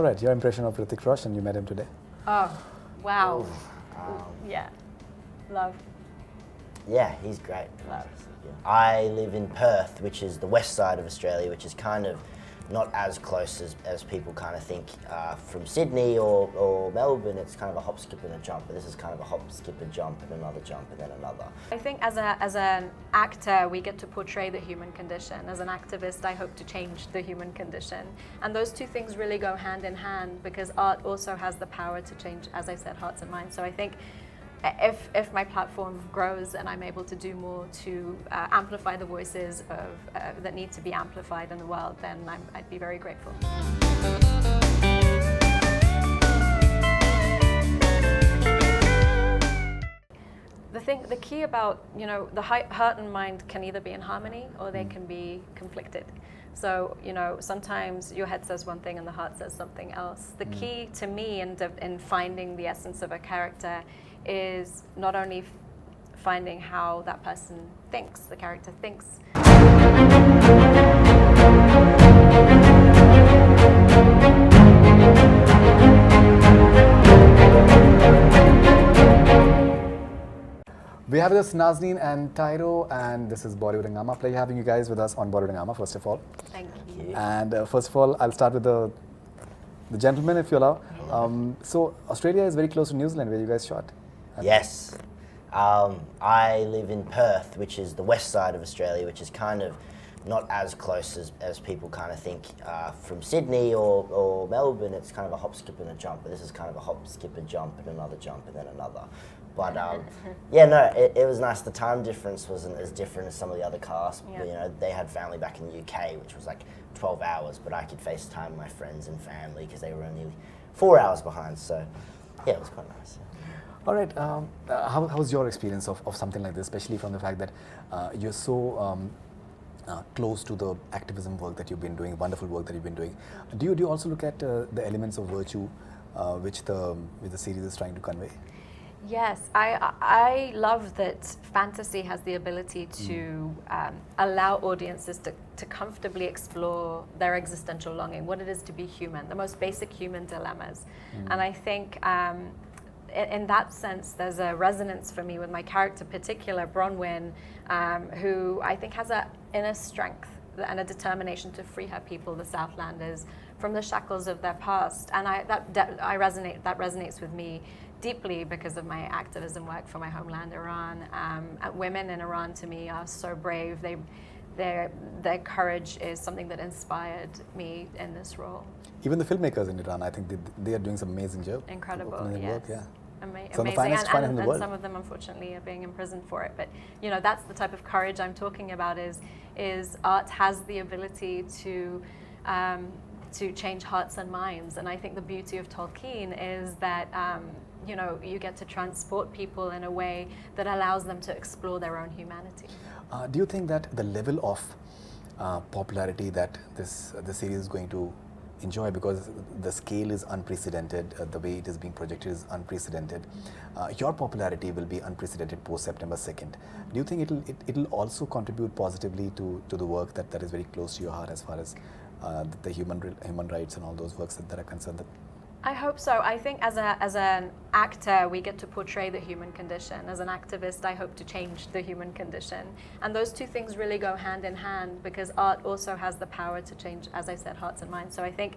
All right, your impression of Hrithik Roshan, you met him today. Oh, wow. Yeah. Love. Yeah, he's great. I live in Perth, which is the west side of Australia, which is kind of not as close as people kind of think. From Sydney or Melbourne, it's kind of a hop, skip and a jump, but this is kind of a hop, skip, a jump and another jump and then another. I think as an actor, we get to portray the human condition. As an activist, I hope to change the human condition. And those two things really go hand in hand because art also has the power to change, as I said, hearts and minds. So I think if my platform grows and I'm able to do more to amplify the voices that need to be amplified in the world, then I'd be very grateful. The key about, the heart and mind can either be in harmony or they can be conflicted. So, sometimes your head says one thing and the heart says something else. The key to me in finding the essence of a character is not only finding how that person thinks, the character thinks. We have with us Nazanin and Tyroe, and this is Bollywood Hungama. Pleasure having you guys with us on Bollywood Hungama, first of all. Thank you. And first of all, I'll start with the gentleman, if you allow. So Australia is very close to New Zealand, where you guys shot. Yes. I live in Perth, which is the west side of Australia, which is kind of not as close as people kind of think. From Sydney or Melbourne, it's kind of a hop, skip and a jump, but this is kind of a hop, skip, a jump and another jump and then another. But yeah, no, it was nice. The time difference wasn't as different as some of the other casts. Yeah. They had family back in the UK, which was like 12 hours, but I could FaceTime my friends and family because they were only 4 hours behind. So yeah, it was quite nice. All right, how was your experience of something like this, especially from the fact that you're so close to the activism work that you've been doing, wonderful work that you've been doing. Do you also look at the elements of virtue which the series is trying to convey? Yes, I love that fantasy has the ability to allow audiences to comfortably explore their existential longing, what it is to be human, the most basic human dilemmas. And I think in that sense, there's a resonance for me with my character, particular Bronwyn, who I think has an inner strength and a determination to free her people, the Southlanders, from the shackles of their past. And that resonates with me deeply because of my activism work for my homeland, Iran. Women in Iran, to me, are so brave. Their courage is something that inspired me in this role. Even the filmmakers in Iran, I think they are doing some amazing job. Incredible, yes. Work, yeah. Amazing, and some of them unfortunately are being imprisoned for it. But that's the type of courage I'm talking about. Is art has the ability to change hearts and minds, and I think the beauty of Tolkien is that you get to transport people in a way that allows them to explore their own humanity. Do you think that the level of popularity that the series is going to enjoy, because the scale is unprecedented, the way it is being projected is unprecedented, your popularity will be unprecedented post September 2nd. Do you think it'll also contribute positively to the work that is very close to your heart as far as the human rights and all those works that are concerned? I hope so. I think as an actor, we get to portray the human condition. As an activist, I hope to change the human condition. And those two things really go hand in hand because art also has the power to change, as I said, hearts and minds. So I think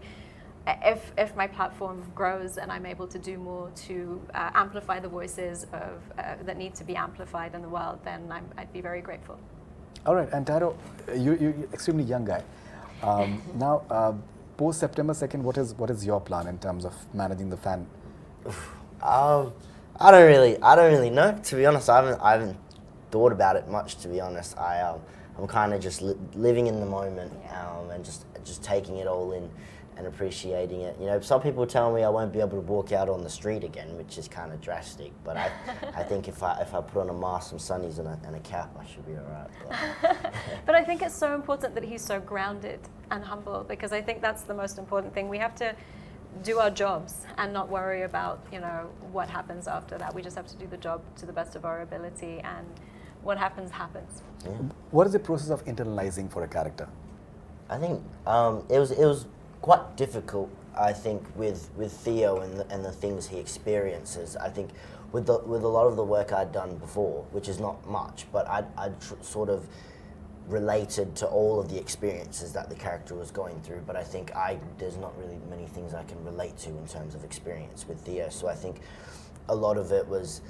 if my platform grows and I'm able to do more to amplify the voices that need to be amplified in the world, then I'd be very grateful. All right, and Tyroe, you're an extremely young guy. Now, post September 2nd, what is your plan in terms of managing the fan? I don't really know. To be honest, I haven't thought about it much. To be honest, I'm kind of just living in the moment and just taking it all in and appreciating it. Some people tell me I won't be able to walk out on the street again, which is kind of drastic. But I think if I put on a mask, some sunnies and a cap, I should be all right. But I think it's so important that he's so grounded and humble, because I think that's the most important thing. We have to do our jobs and not worry about what happens after that. We just have to do the job to the best of our ability, and what happens happens. Yeah. What is the process of internalizing for a character? I think it was quite difficult I think with Theo and the things he experiences, I think with a lot of the work I'd done before, which is not much, but I'd sort of related to all of the experiences that the character was going through, but I think there's not really many things I can relate to in terms of experience with Theo. So I think a lot of it was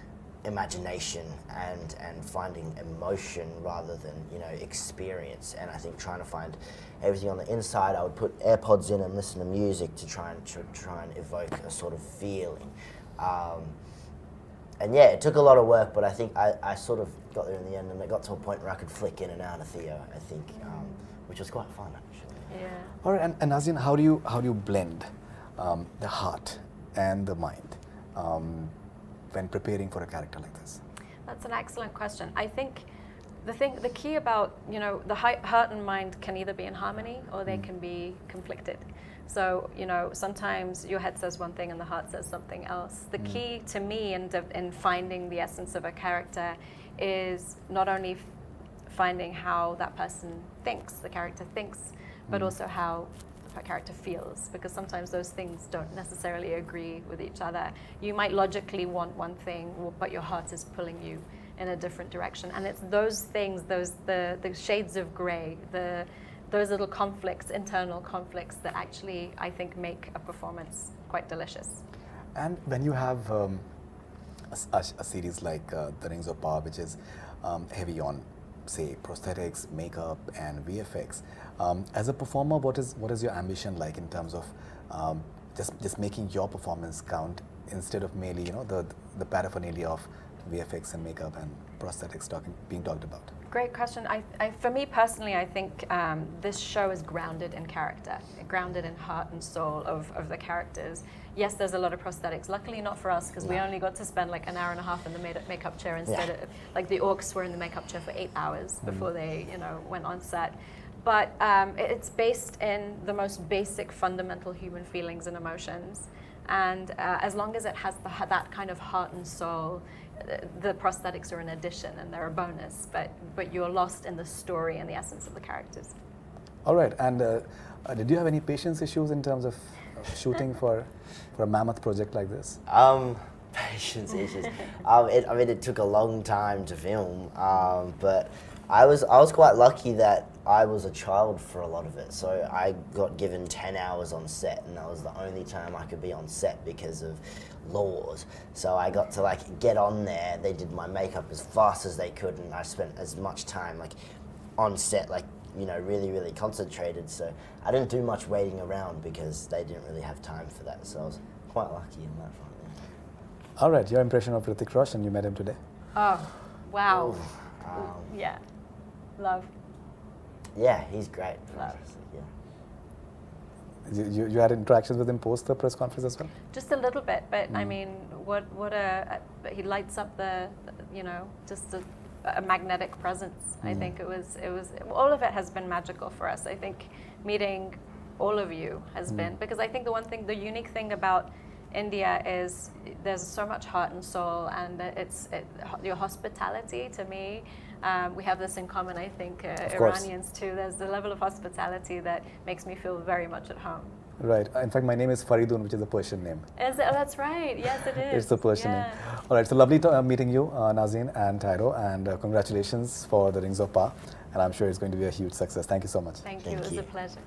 imagination and finding emotion rather than, you know, experience. And I think trying to find everything on the inside, I would put AirPods in and listen to music to try and evoke a sort of feeling. And yeah, it took a lot of work, but I think I sort of got there in the end, and it got to a point where I could flick in and out of Theo, I think, which was quite fun actually. Yeah. All right, and Nazanin, how do you blend the heart and the mind when preparing for a character like this? That's an excellent question. I think the key about, you know, the heart and mind can either be in harmony or they can be conflicted. So, you know, sometimes your head says one thing and the heart says something else. The key to me in finding the essence of a character is not only finding how that person thinks, the character thinks, but also how a character feels, because sometimes those things don't necessarily agree with each other. You might logically want one thing, but your heart is pulling you in a different direction. And it's those things, the shades of gray, those little conflicts, internal conflicts, that actually, I think, make a performance quite delicious. And when you have a series like The Rings of Power, which is heavy on, say, prosthetics, makeup, and VFX, as a performer, what is your ambition like in terms of just making your performance count instead of merely, you know, the paraphernalia of VFX and makeup and prosthetics being talked about? Great question. For me personally, I think this show is grounded in character, grounded in heart and soul of the characters. Yes, there's a lot of prosthetics. Luckily not for us, because we only got to spend like an hour and a half in the makeup chair instead of, like, the orcs were in the makeup chair for 8 hours before they, you know, went on set. But it's based in the most basic fundamental human feelings and emotions. And as long as it has that kind of heart and soul, the prosthetics are an addition and they're a bonus, but you're lost in the story and the essence of the characters. All right, and did you have any patience issues in terms of shooting for a mammoth project like this? Patience issues. It took a long time to film, but I was quite lucky that I was a child for a lot of it. So I got given 10 hours on set, and that was the only time I could be on set because of laws. So I got to like get on there. They did my makeup as fast as they could, and I spent as much time like on set, like, you know, really, really concentrated. So I didn't do much waiting around because they didn't really have time for that. So I was quite lucky in that front. Yeah. All right, your impression of Hrithik Roshan, you met him today. Oh, wow. Yeah, love. Yeah, he's great. Love. Yeah. You had interactions with him post the press conference as well? Just a little bit, but I mean, he lights up you know, just a magnetic presence. I think it was all of it has been magical for us. I think meeting all of you has been, because I think the unique thing about India is there's so much heart and soul, and your hospitality, to me, we have this in common, I think, Iranians too. There's the level of hospitality that makes me feel very much at home. Right. In fact, my name is Faridoon, which is a Persian name. Is it? Oh, that's right. Yes, it is. It's a Persian name. All right. So lovely meeting you, Nazanin and Tyroe, and congratulations for The Rings of Power. And I'm sure it's going to be a huge success. Thank you so much. Thank you. It was a pleasure.